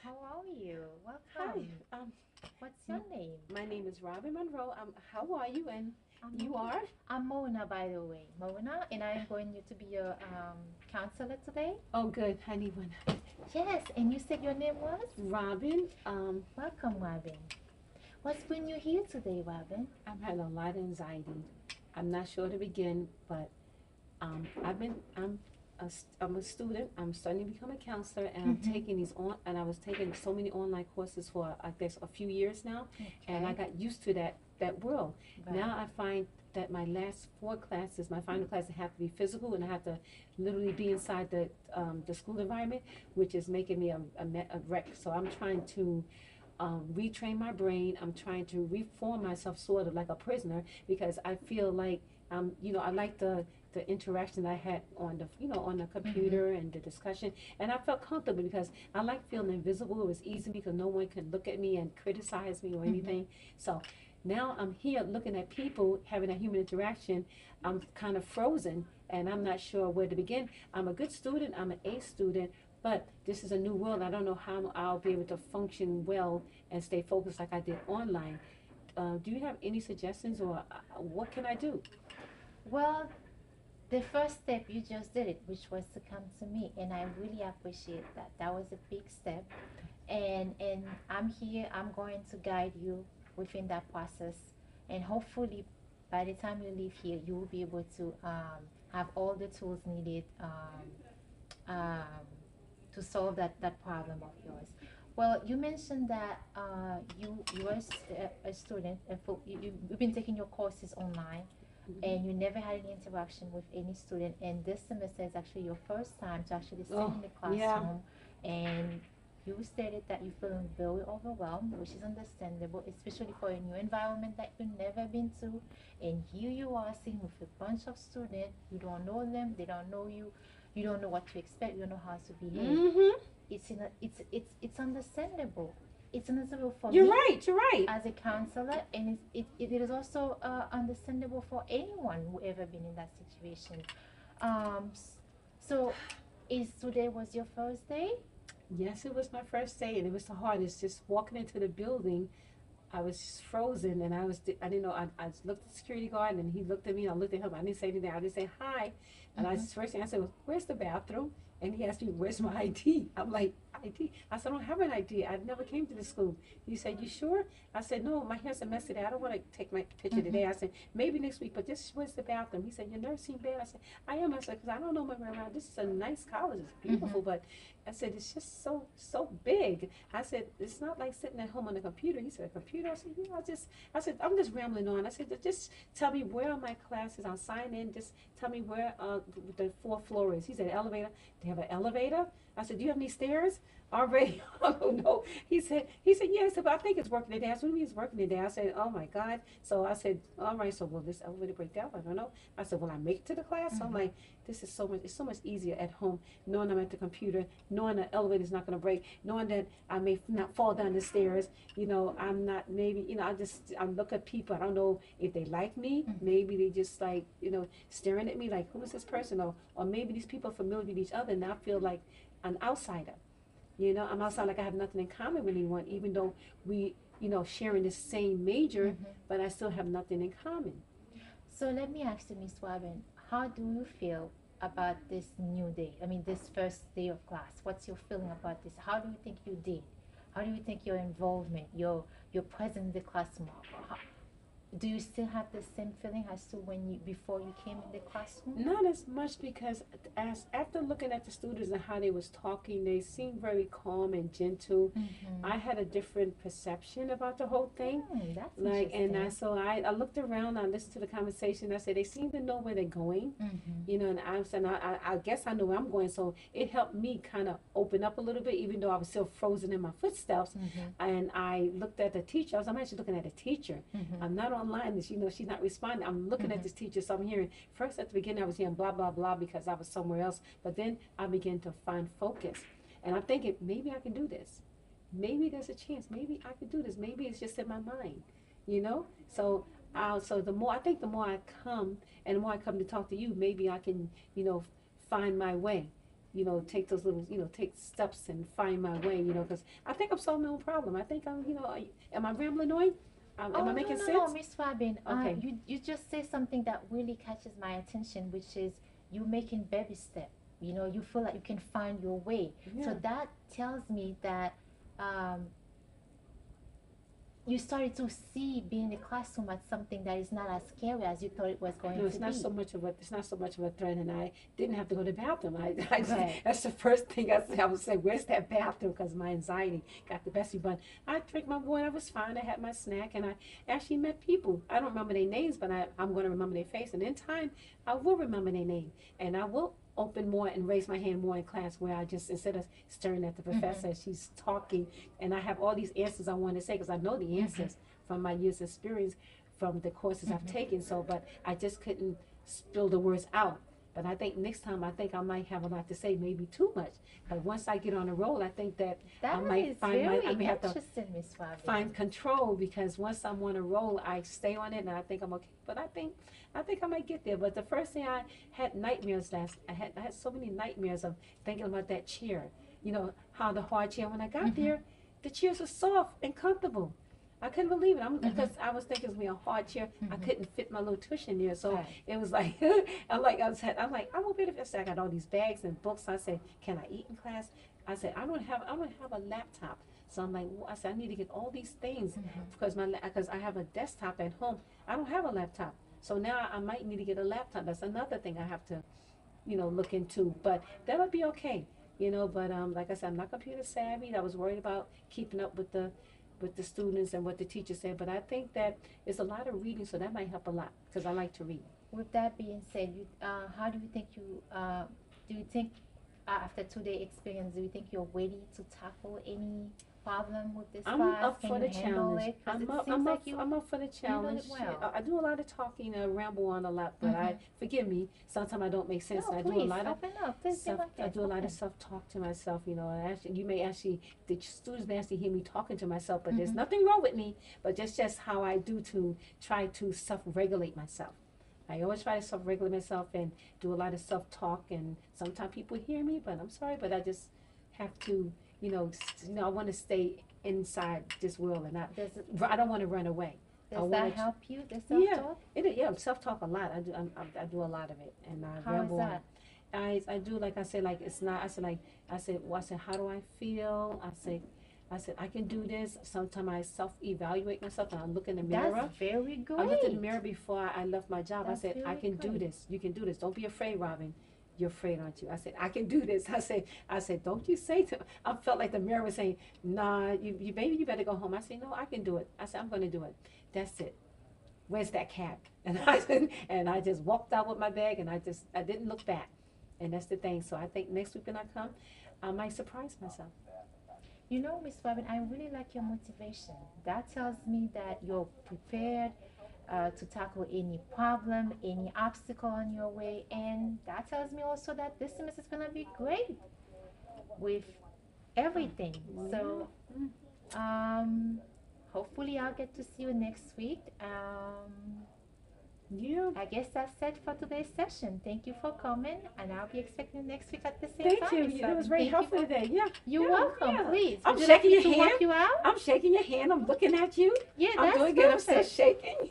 how are you? Hi, Welcome. What's your m- name? my name is Robin Monroe. How are you? And I'm you okay. are? I'm Mona, by the way. Mona, and I'm going to be your counselor today. Oh, good. I need one. Yes, and you said your name was? Robin, Welcome, Robin. What's bringing you here today, Robin? I'm having a lot of anxiety. I'm not sure to begin, but I'm a student. I'm studying to become a counselor, and I'm Mm-hmm. taking and I was taking so many online courses for, I guess, a few years now, and I Okay. got used to that world. Right. Now I find that my last four classes, my final classes have to be physical, and I have to literally be inside the school environment, which is making me a wreck. So I'm trying to retrain my brain. I'm trying to reform myself sort of like a prisoner because I feel like I like the interaction I had on the Mm-hmm. computer and the discussion, and I felt comfortable because I like feeling invisible. It was easy because no one can look at me and criticize me or Mm-hmm. anything. So now I'm here looking at people having a human interaction. I'm kind of frozen and I'm not sure where to begin. I'm a good student. I'm an A student, but this is a new world. I don't know how I'll be able to function well and stay focused like I did online. Do you have any suggestions or what can I do? Well, the first step you just did it, which was to come to me, and I really appreciate that. That was a big step, and I'm here. I'm going to guide you within that process, and hopefully, by the time you leave here, you will be able to have all the tools needed to solve that problem of yours. Well, you mentioned that you were a student, and you've been taking your courses online, Mhm. and you never had any interaction with any student, and this semester is actually your first time to actually sit Oh, in the yeah. classroom, and you stated that you're feeling very overwhelmed, which is understandable, especially for a new environment that you've never been to. And here you are sitting with a bunch of students. You don't know them, they don't know you, you don't know what to expect, you don't know how to behave. Mm-hmm. It's understandable. It's understandable for You're me right. You're right. as a counselor, and it is also understandable for anyone who ever been in that situation. So is today was your first day? Yes, it was my first day, and it was the hardest. Just walking into the building, I was just frozen, and I didn't know. I looked at the security guard, and he looked at me, and I looked at him. I didn't say anything. I didn't say hi, and Mm-hmm. first thing I said was, "Where's the bathroom?" And he asked me, "Where's my ID?" I'm like, "ID?" I said, "I don't have an ID. I never came to the school." He said, "You sure?" I said, "No, my hair's a mess today. I don't want to take my picture Mm-hmm. today." I said, "Maybe next week, but this where's the bathroom?" He said, "Your nerves seem bad." I said, "I am." I said, "Because I don't know my way around. This is a nice college. It's Mm-hmm. beautiful, but." I said, "It's just so big." I said, "It's not like sitting at home on a computer." He said, "A computer?" I said, "Yeah, I said, I'm just rambling on." I said, "Just tell me where are my classes. I'll sign in. Just tell me where the fourth floor is." He said, "Elevator." They have an elevator? I said, "Do you have any stairs?" Already, oh no. He said, "Yeah." I said, "But I think it's working today." I said, "What do you mean it's working today?" I said, "Oh my God." So I said, "All right, so will this elevator break down?" I don't know. I said, "Will I make it to the class?" So I'm Mm-hmm. like, this is it's so much easier at home, knowing I'm at the computer, knowing the elevator's not gonna break, knowing that I may not fall down the stairs. I'm not maybe, I look at people. I don't know if they like me. Mm-hmm. Maybe they just like, staring at me like, who is this person? Or maybe these people are familiar with each other and I feel like an outsider. I'm outside like I have nothing in common with anyone, even though we, sharing the same major, Mm-hmm. but I still have nothing in common. So let me ask you, Miss Wabin, how do you feel about this new day? I mean, this first day of class. What's your feeling about this? How do you think you did? How do you think your involvement, your presence in the classroom? Do you still have the same feeling as to when you before you came in the classroom? Not as much because as after looking at the students and how they was talking, they seemed very calm and gentle. Mm-hmm. I had a different perception about the whole thing. That's Like, and interesting. I looked around, I listened to the conversation. I said they seem to know where they're going, Mm-hmm. and I said I guess I know where I'm going. So it helped me kind of open up a little bit, even though I was still frozen in my footsteps. Mm-hmm. And I looked at the teacher. I'm actually looking at the teacher. Mm-hmm. I'm not online. She's not responding. I'm looking at Mm-hmm. this teacher, so I'm hearing first at the beginning I was hearing blah blah blah because I was somewhere else, but then I began to find focus, and I'm thinking maybe I can do this. Maybe there's a chance. Maybe I could do this. Maybe it's just in my mind, you know. So, so the more I think, the more I come to talk to you, maybe I can, find my way. take those little, take steps and find my way, because I think I'm solving my own problem. I think am I rambling on? Am Oh, I no, making no, sense? no, Miss Fabin. Okay. You just say something that really catches my attention, which is you making baby step. You feel like you can find your way. So Yeah. that tells me that um, you started to see being in the classroom as something that is not as scary as you thought it was going No, to be. it's not so much of a threat, and I didn't have to go to the bathroom. Right. That's the first thing I said. I would say, "Where's that bathroom?" Because my anxiety got the best of me. But I drank my water. I was fine. I had my snack, and I actually met people. I don't remember their names, but I'm going to remember their face, and in time, I will remember their name, and I will open more and raise my hand more in class where I just, instead of staring at the professor as she's talking, and I have all these answers I want to say because I know the answers from my years of experience from the courses I've taken. So, but I just couldn't spill the words out. But I think next time, I think I might have a lot to say, maybe too much. But once I get on a roll, I think that I That might is find very I may have to interesting, Miss Fabin. find control, because once I'm on a roll, I stay on it, and I think I'm okay. But I think I might get there. But the first thing, I had nightmares I had so many nightmares of thinking about that chair. How the hard chair. When I got there, the chairs were soft and comfortable. I couldn't believe it. Because I was thinking it was gonna be a hard chair. I couldn't fit my little tush in there, so Right. it was like I'm like I won't be able to. I got all these bags and books. I said, can I eat in class? I said, I don't have a laptop. So I'm like, well, I said, I need to get all these things because I have a desktop at home. I don't have a laptop. So now I might need to get a laptop. That's another thing I have to, look into. But that'll be okay. But like I said, I'm not computer savvy. I was worried about keeping up with the students and what the teacher said. But I think that it's a lot of reading, so that might help a lot because I like to read. With that being said, how do you think after 2 day experience, do you think you're ready to tackle any problem with this I'm class? up Can for you the handle challenge. it? 'Cause I'm it up. seems like you I'm up for the handled challenge. it well. I do a lot of talking. I ramble on a lot, but forgive me. Sometimes I don't make sense. No, I do a please, lot of open up. Please be self. like I that. do a lot Open. of self talk to myself. And actually, you may actually the students may actually hear me talking to myself, but there's nothing wrong with me. But just how I do to try to self regulate myself. I always try to self regulate myself and do a lot of self talk. And sometimes people hear me, but I'm sorry, but I just have to. I want to stay inside this world, and Does it, I don't want to run away. I does wanna that help you, the self-talk? Yeah, self talk a lot. I do a lot of it, and I How is ramble on. that? I do, like I said, like it's not. I said, how do I feel? I said I can do this. Sometimes I self evaluate myself, and I look in the mirror. That's very great. I looked in the mirror before I left my job. That's I said, I very can do great. this. You can do this. Don't be afraid, Robin. You're afraid, aren't you? I said, I can do this. I said, don't you say to. I felt like the mirror was saying, nah, you baby, you better go home. I said, no, I can do it. I said, I'm going to do it. That's it. Where's that cab? And I just walked out with my bag, and I didn't look back. And that's the thing. So I think next week when I come, I might surprise myself. Miss Robin, I really like your motivation. That tells me that you're prepared to tackle any problem, any obstacle on your way, and that tells me also that this semester is gonna be great with everything. So, hopefully, I'll get to see you next week. Yeah. I guess that's it for today's session. Thank you for coming, and I'll be expecting you next week at the same Thank time. you. Miss That was Robin. very Thank you helpful for- today. Yeah. You're Yeah, welcome. yeah. Please. I'm Would you like shaking me your to walk hand. you out? I'm shaking your hand. I'm looking at you. Yeah, I'm that's doing good. I'm still perfect. shaking.